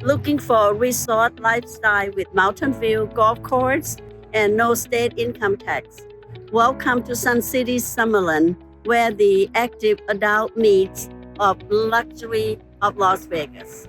Looking for a resort lifestyle with mountain view, golf course, and no state income tax? Welcome to Sun City Summerlin, where the active adult meets of luxury of Las Vegas.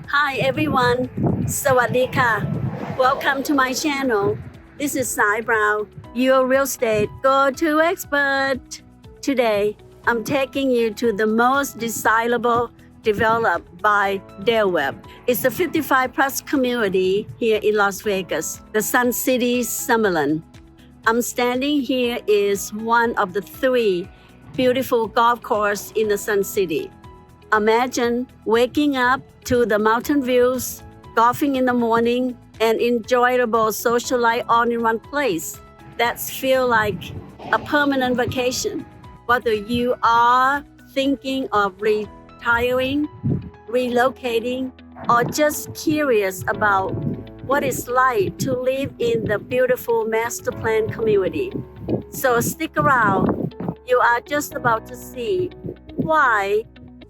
Hi everyone, Sawadika. Welcome to my channel. This is Sai Brown, your real estate go-to expert. Today, I'm taking you to the most desirable developed by Webb. It's a 55 plus community here in Las Vegas, the Sun City Summerlin. I'm standing here is one of the 3 beautiful golf courses in the Sun City. Imagine waking up to the mountain views, golfing in the morning, and enjoyable social life all in one place. That's feel like a permanent vacation. Whether you are thinking of retiring, relocating, or just curious about what it's like to live in the beautiful master plan community. So stick around. You are just about to see why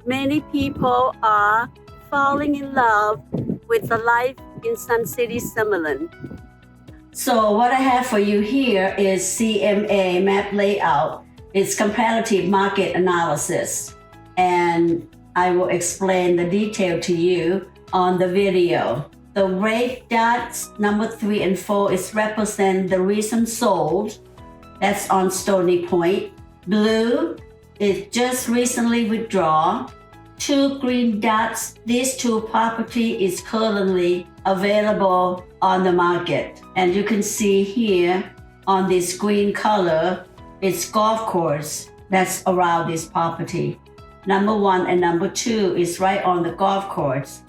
many people are falling in love with the life in Sun City Summerlin. So what I have for you here is CMA map layout. It's comparative market analysis, and I will explain the detail to you on the video. The red dots, number 3 and 4, is represent the recent sold. That's on Stony Point. Blue is just recently withdrawn. 2 green dots, these 2 property is currently available on the market. And you can see here on this green color, it's golf course that's around this property. Number 1 and number 2 is right on the golf course.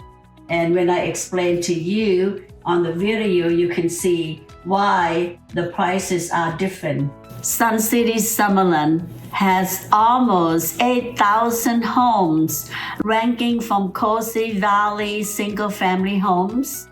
And when I explain to you on the video, you can see why the prices are different. Sun City Summerlin has almost 8,000 homes, ranking from cozy valley single-family homes,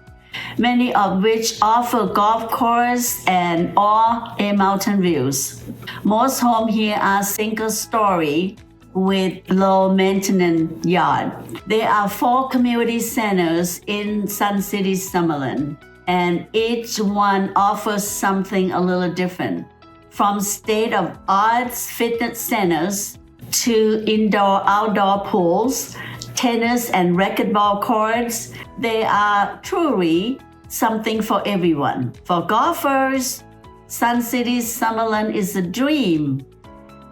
many of which offer golf course and or a mountain views. Most homes here are single-story with low-maintenance yard. There are 4 community centers in Sun City Summerlin, and each one offers something a little different. From state-of-art fitness centers to indoor-outdoor pools, tennis and racquetball courts, they are truly something for everyone. For golfers, Sun City Summerlin is a dream.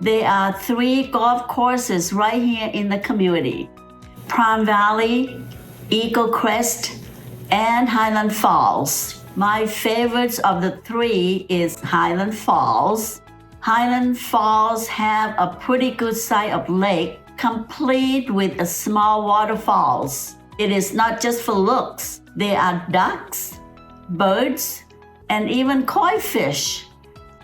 There are 3 golf courses right here in the community: Palm Valley, Eagle Crest, and Highland Falls. My favorites of the 3 is Highland Falls. Highland Falls have a pretty good size of lake, complete with a small waterfalls. It is not just for looks. There are ducks, birds, and even koi fish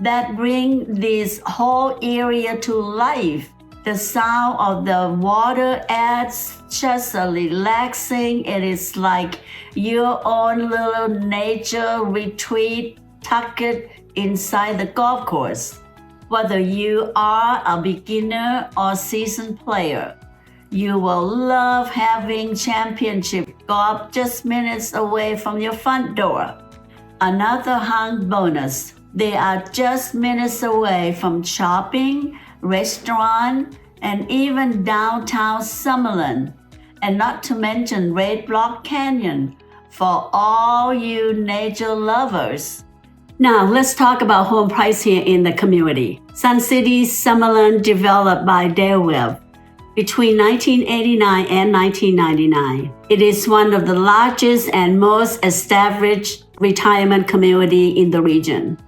that bring this whole area to life. The sound of the water adds just a relaxing. It is like your own little nature retreat tucked inside the golf course. Whether you are a beginner or seasoned player, you will love having championship golf just minutes away from your front door. Another hung bonus, they are just minutes away from shopping, restaurant, and even downtown Summerlin, and not to mention Red Block Canyon for all you nature lovers. Now let's talk about home price here in the community. Sun City Summerlin developed by Webb between 1989 and 1999. It is one of the largest and most established retirement community in the region.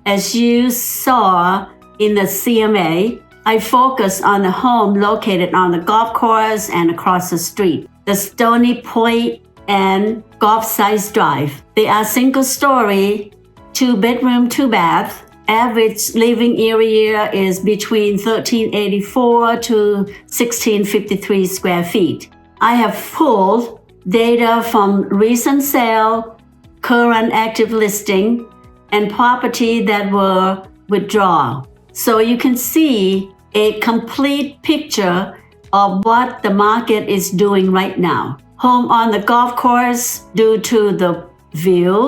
As you saw in the CMA, I focus on the home located on the golf course and across the street, the Stony Point and Golf Size Drive. They are single-story, 2-bedroom, 2-bath. Average living area is between 1,384 to 1,653 square feet. I have pulled data from recent sale, current active listing, and property that were withdrawn. So you can see a complete picture of what the market is doing right now. Home on the golf course, due to the view,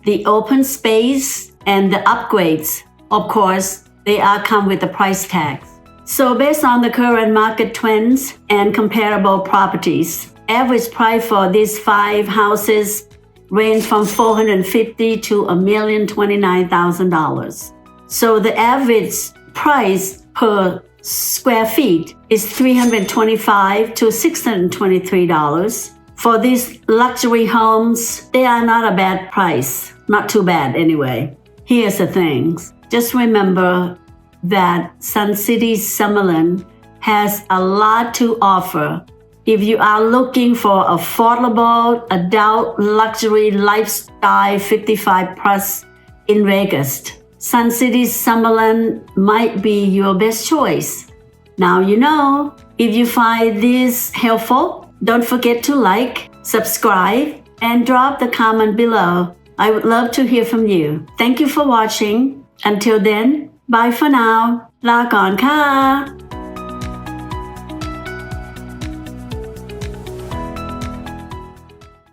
the open space, and the upgrades. Of course, they all come with the price tags. So based on the current market trends and comparable properties, average price for these 5 houses range from $450,000 to $1,029,000. So the average price per square feet is $325 to $623. For these luxury homes, they are not a bad price. Not too bad anyway. Here's the thing. Just remember that Sun City Summerlin has a lot to offer. If you are looking for affordable adult luxury lifestyle 55 plus in Vegas, Sun City Summerlin might be your best choice. Now you know. If you find this helpful, don't forget to like, subscribe, and drop the comment below. I would love to hear from you. Thank you for watching. Until then, bye for now. ลาก่อนค่ะ